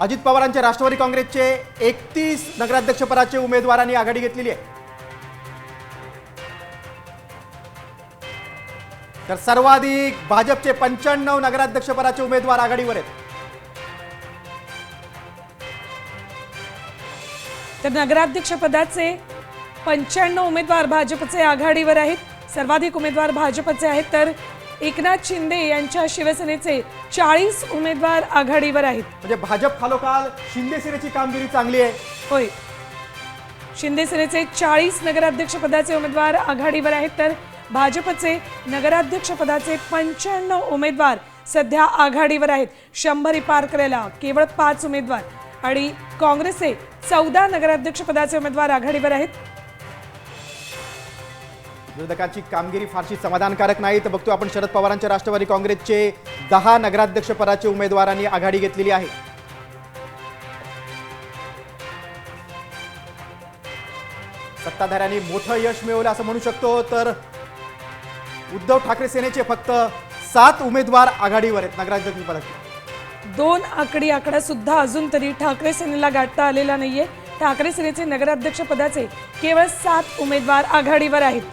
अजित पवारांचे राष्ट्रवादी काँग्रेसचे 31 नगराध्यक्षपदाचे उमेदवारांनी आघाडी घेतलेली आहे। तर सर्वाधिक भाजपचे 95 नगराध्यक्षपदाचे उमेदवार आघाडीवर आहेत। तर नगराध्यक्षपदाचे 95 उमेदवार भाजपचे आघाडीवर आहेत। सर्वाधिक उमेदवार भाजपचे आहेत, तर एकनाथ शिंदे यांच्या शिवसेनेचे 40 उमेदवार आघाडीवर आहेत। म्हणजे भाजप खालोखाल शिंदे सेनेची कामगिरी चांगली आहे। होय, शिंदे सेनेचे 40 नगराध्यक्षपदाचे उमेदवार आघाडीवर आहेत, तर भाजपचे नगराध्यक्षपदाचे 95 उमेदवार सध्या आघाडीवर आहेत। 100 पार करायला केवळ 5 उमेदवार आणि काँग्रेसचे 14 नगराध्यक्षपदाचे उमेदवार आघाडीवर आहेत। विरोधकांची कामगिरी फारशी समाधानकारक नाही। तर बघतो आपण शरद पवारांच्या राष्ट्रवादी काँग्रेसचे 10 नगराध्यक्षपदाचे उमेदवारांनी आघाडी घेतलेली आहे। सत्ताधाऱ्यांनी मोठं यश मिळवलं असं म्हणू शकतो। तर उद्धव ठाकरे सेनेचे फक्त 7 उमेदवार आघाडीवर आहेत नगराध्यक्षपदाचे। 2 आकडी आकडा सुद्धा अजून तरी ठाकरे सेनेला गाठता आलेला नाहीये। ठाकरे सेनेचे नगराध्यक्षपदाचे केवळ 7 उमेदवार आघाडीवर आहेत।